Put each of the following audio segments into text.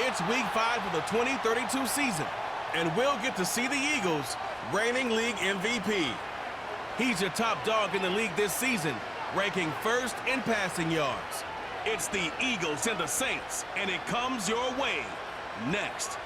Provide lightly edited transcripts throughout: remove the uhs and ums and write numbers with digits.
It's Week 5 of the 2032 season, and we'll get to see the Eagles, reigning league MVP. He's your top dog in the league this season, ranking first in passing yards. It's the Eagles and the Saints, and it comes your way next.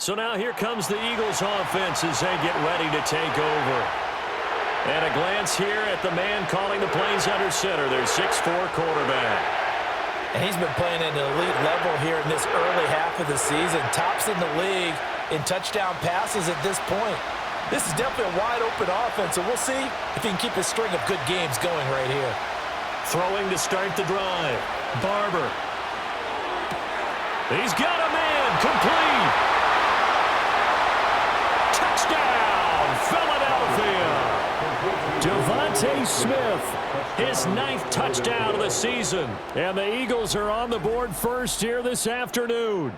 So now here comes the Eagles offense as they get ready to take over. And a glance here at the man calling the plays under center, their 6'4" quarterback. And he's been playing at an elite level here in this early half of the season. Tops in the league in touchdown passes at this point. This is definitely a wide-open offense, and we'll see if he can keep a string of good games going right here. Throwing to start the drive. Barber. He's got a man. Complete. Touchdown, Philadelphia. Devontae Smith, his 9th touchdown of the season. And the Eagles are on the board first here this afternoon.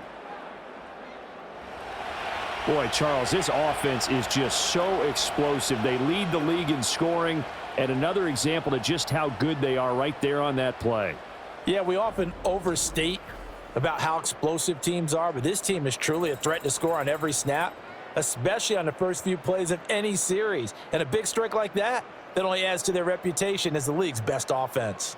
Boy, Charles, this offense is just so explosive. They lead the league in scoring, and another example of just how good they are right there on that play. Yeah, we often overstate about how explosive teams are, but this team is truly a threat to score on every snap, especially on the first few plays of any series. And a big strike like that only adds to their reputation as the league's best offense.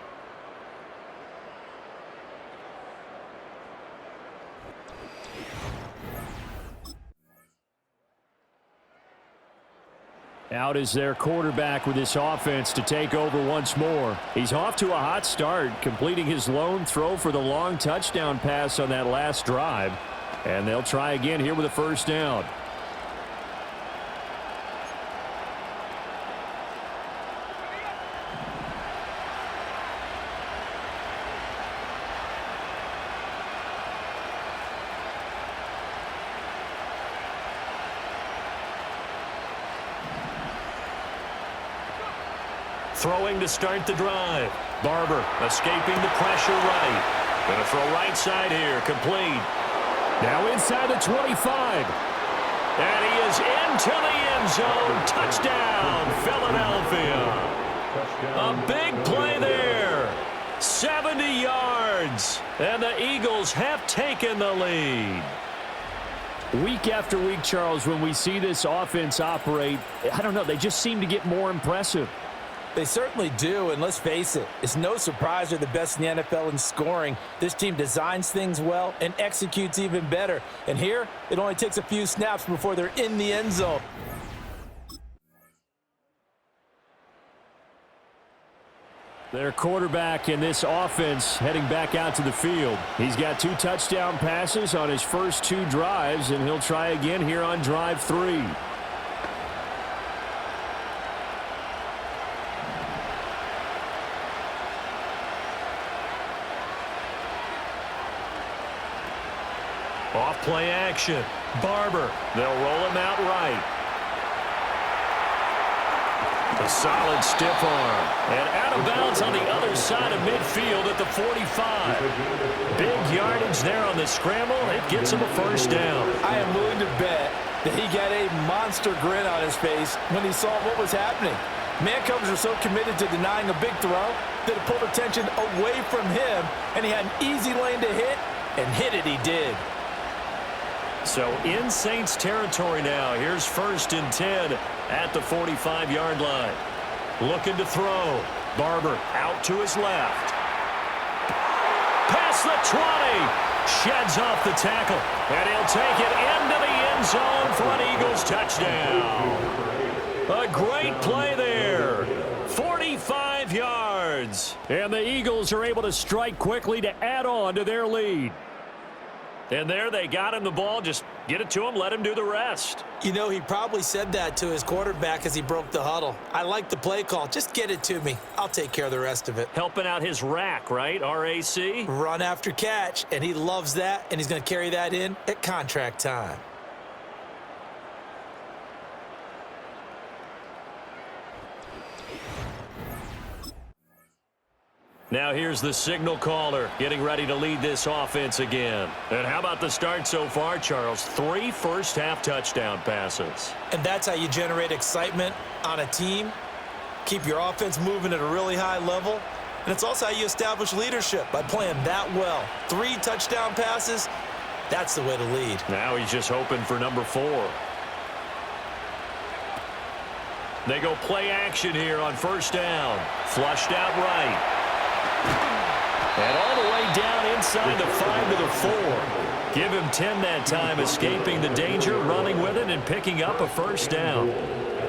Out is their quarterback with this offense to take over once more. He's off to a hot start, completing his lone throw for the long touchdown pass on that last drive. And they'll try again here with a first down. Throwing to start the drive. Barber escaping the pressure right. Going to throw right side here. Complete. Now inside the 25. And he is into the end zone. Touchdown, Philadelphia. A big play there. 70 yards. And the Eagles have taken the lead. Week after week, Charles, when we see this offense operate, I don't know, they just seem to get more impressive. They certainly do, and let's face it, it's no surprise they're the best in the NFL in scoring. This team designs things well and executes even better. And here, it only takes a few snaps before they're in the end zone. Their quarterback in this offense heading back out to the field. He's got 2 touchdown passes on his first 2 drives, and he'll try again here on drive 3. Off play action. Barber. They'll roll him out right. A solid stiff arm. And out of bounds on the other side of midfield at the 45. Big yardage there on the scramble. It gets him a first down. I am willing to bet that he got a monster grin on his face when he saw what was happening. Man coverage was so committed to denying a big throw that it pulled attention away from him, and he had an easy lane to hit, and hit it he did. So in Saints territory now. Here's 1st and 10 at the 45-yard line. Looking to throw. Barber out to his left. Past the 20. Sheds off the tackle. And he'll take it into the end zone for an Eagles touchdown. A great play there. 45 yards. And the Eagles are able to strike quickly to add on to their lead. And there they got him the ball. Just get it to him. Let him do the rest. You know, he probably said that to his quarterback as he broke the huddle. I like the play call. Just get it to me. I'll take care of the rest of it. Helping out his rack, right? R-A-C? Run after catch. And he loves that. And he's going to carry that in at contract time. Now here's the signal caller getting ready to lead this offense again. And how about the start so far, Charles? 3 first-half touchdown passes. And that's how you generate excitement on a team. Keep your offense moving at a really high level. And it's also how you establish leadership, by playing that well. 3 touchdown passes, that's the way to lead. Now he's just hoping for number 4. They go play action here on first down. Flushed out right. And all the way down inside the 5 to the 4. Give him 10 that time, escaping the danger, running with it, and picking up a first down.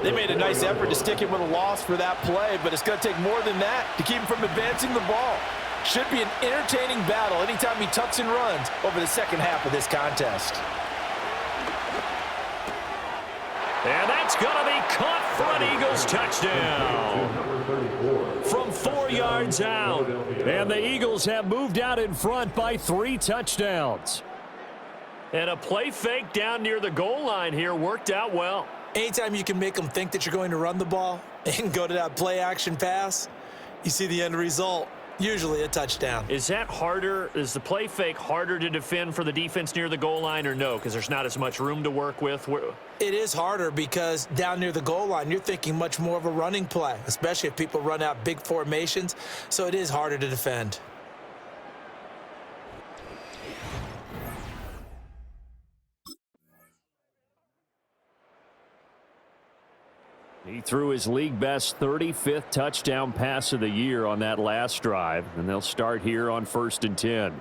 They made a nice effort to stick him with a loss for that play, but it's going to take more than that to keep him from advancing the ball. Should be an entertaining battle anytime he tucks and runs over the second half of this contest. And that's going to be caught for an Eagles touchdown. From 4 yards out. And the Eagles have moved out in front by 3 touchdowns. And a play fake down near the goal line here worked out well. Anytime you can make them think that you're going to run the ball and go to that play action pass, you see the end result. Usually a touchdown. Is that harder? Is the play fake harder to defend for the defense near the goal line, or no? Because there's not as much room to work with. It is harder because down near the goal line, you're thinking much more of a running play, especially if people run out big formations. So it is harder to defend. He threw his league-best 35th touchdown pass of the year on that last drive, and they'll start here on 1st and 10.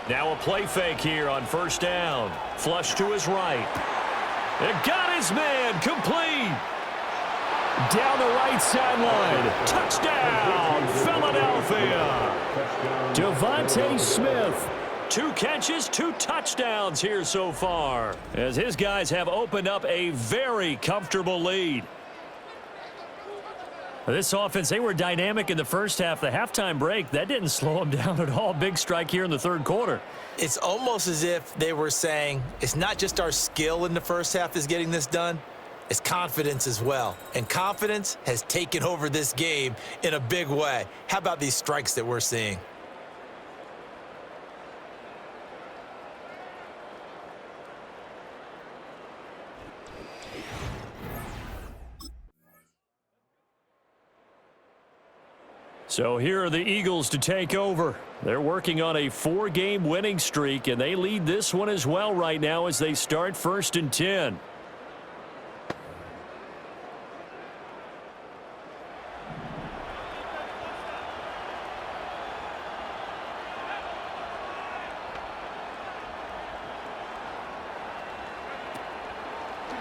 Now a play fake here on first down. Flush to his right. And got his man complete. Down the right sideline. Touchdown, Philadelphia. Devontae Smith. 2 catches, 2 touchdowns here so far, as his guys have opened up a very comfortable lead. This offense, they were dynamic in the first half. The halftime break, that didn't slow them down at all. Big strike here in the 3rd quarter. It's almost as if they were saying, it's not just our skill in the first half is getting this done. It's confidence as well. And confidence has taken over this game in a big way. How about these strikes that we're seeing? So here are the Eagles to take over. They're working on a 4-game winning streak, and they lead this one as well right now as they start 1st and 10.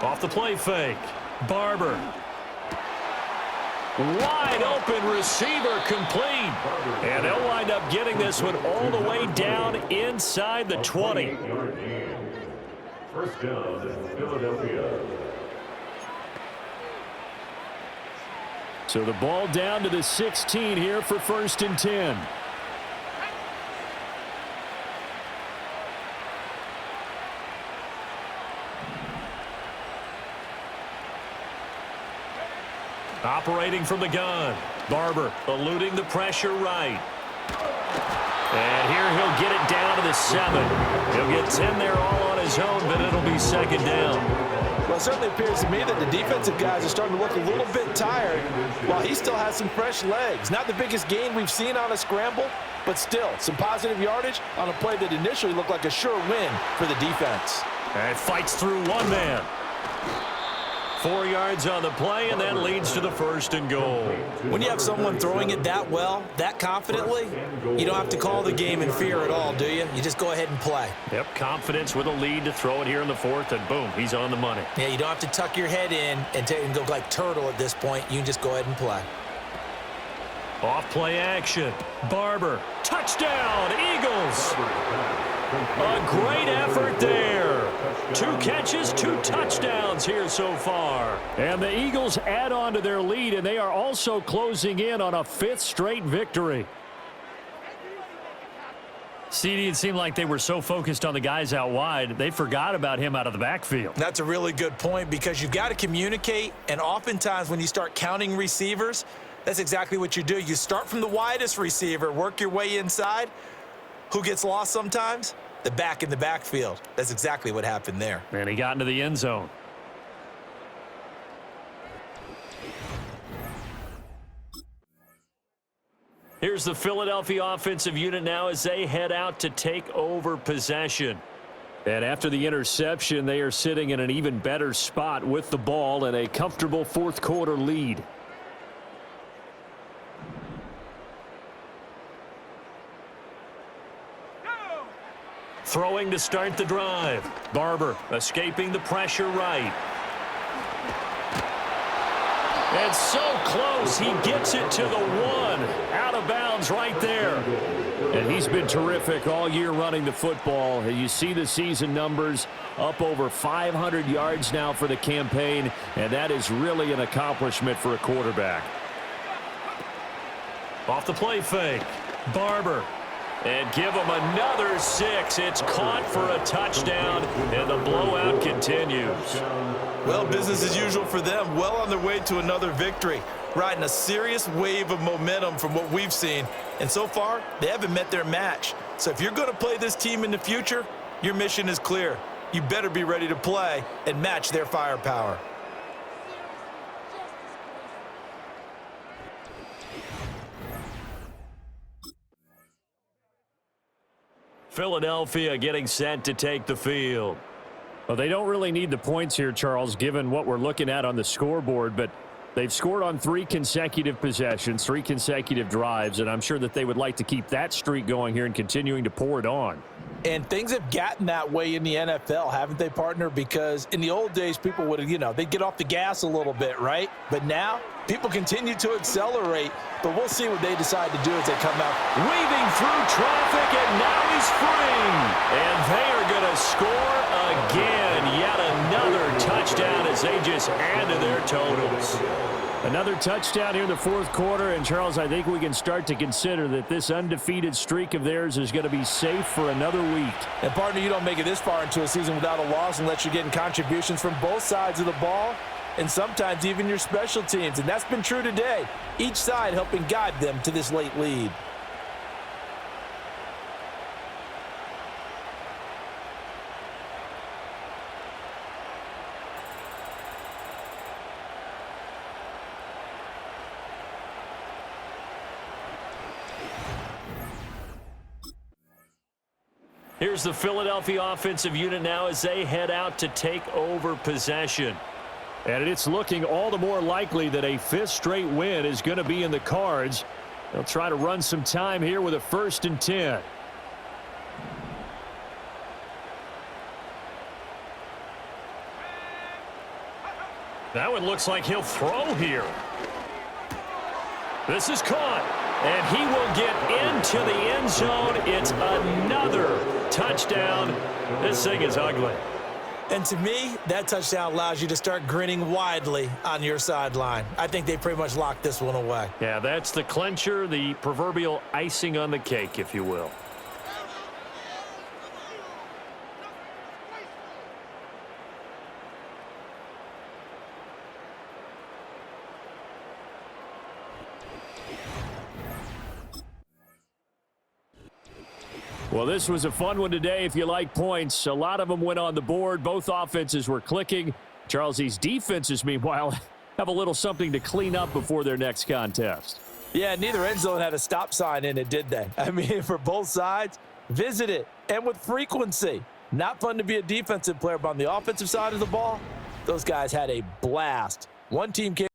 Off the play fake. Barber. Wide open receiver complete. And they'll wind up getting this one all the way down inside the 20. First down, Philadelphia. So the ball down to the 16 here for 1st and 10. Operating from the gun. Barber eluding the pressure right. And here he'll get it down to the 7. He'll get 10 there all on his own, but it'll be 2nd down. Well, it certainly appears to me that the defensive guys are starting to look a little bit tired while he still has some fresh legs. Not the biggest gain we've seen on a scramble, but still some positive yardage on a play that initially looked like a sure win for the defense. And fights through one man. 4 yards on the play, and that leads to the 1st and goal. When you have someone throwing it that well, that confidently, you don't have to call the game in fear at all, do you? You just go ahead and play. Yep, confidence with a lead to throw it here in the 4th, and boom, he's on the money. Yeah, you don't have to tuck your head in and go like turtle at this point. You can just go ahead and play. Off play action. Barber. Touchdown, Eagles. A great effort there. 2 catches, 2 touchdowns here so far. And the Eagles add on to their lead, and they are also closing in on a 5th straight victory. CD, it seemed like they were so focused on the guys out wide, they forgot about him out of the backfield. That's a really good point because you've got to communicate, and oftentimes when you start counting receivers, that's exactly what you do. You start from the widest receiver, work your way inside. Who gets lost sometimes? The back in the backfield. That's exactly what happened there. And he got into the end zone. Here's the Philadelphia offensive unit now as they head out to take over possession. And after the interception, they are sitting in an even better spot with the ball and a comfortable fourth quarter lead. Throwing to start the drive. Barber escaping the pressure right. And so close, he gets it to the one. Out of bounds right there. And he's been terrific all year running the football. You see the season numbers, up over 500 yards now for the campaign, and that is really an accomplishment for a quarterback. Off the play fake. Barber. And give him another 6. It's caught for a touchdown, and the blowout continues. Well, business as usual for them. Well on their way to another victory. Riding a serious wave of momentum from what we've seen. And so far, they haven't met their match. So if you're going to play this team in the future, your mission is clear. You better be ready to play and match their firepower. Philadelphia getting set to take the field. Well, they don't really need the points here, Charles, given what we're looking at on the scoreboard, but they've scored on 3 consecutive possessions, 3 consecutive drives, and I'm sure that they would like to keep that streak going here and continuing to pour it on. And things have gotten that way in the NFL, haven't they, partner? Because in the old days, people would have, they'd get off the gas a little bit, right? But now, people continue to accelerate, but we'll see what they decide to do as they come out. Weaving through traffic, and now he's free. And they are going to score again. Yet another touchdown as they just add to their totals. Another touchdown here in the fourth quarter, and Charles, I think we can start to consider that this undefeated streak of theirs is going to be safe for another week. And partner, you don't make it this far into a season without a loss unless you're getting contributions from both sides of the ball and sometimes even your special teams, and that's been true today. Each side helping guide them to this late lead. Here's the Philadelphia offensive unit now as they head out to take over possession. And it's looking all the more likely that a 5th straight win is going to be in the cards. They'll try to run some time here with a 1st and 10. That one looks like he'll throw here. This is caught, and he will get into the end zone. It's another touchdown. This thing is ugly. And to me, that touchdown allows you to start grinning widely on your sideline. I think they pretty much locked this one away. Yeah, that's the clincher, the proverbial icing on the cake, if you will. Well, this was a fun one today if you like points. A lot of them went on the board. Both offenses were clicking. Charles, these defenses, meanwhile, have a little something to clean up before their next contest. Yeah, neither end zone had a stop sign in it, did they? I mean, for both sides, visit it, and with frequency. Not fun to be a defensive player, but on the offensive side of the ball, those guys had a blast. One team came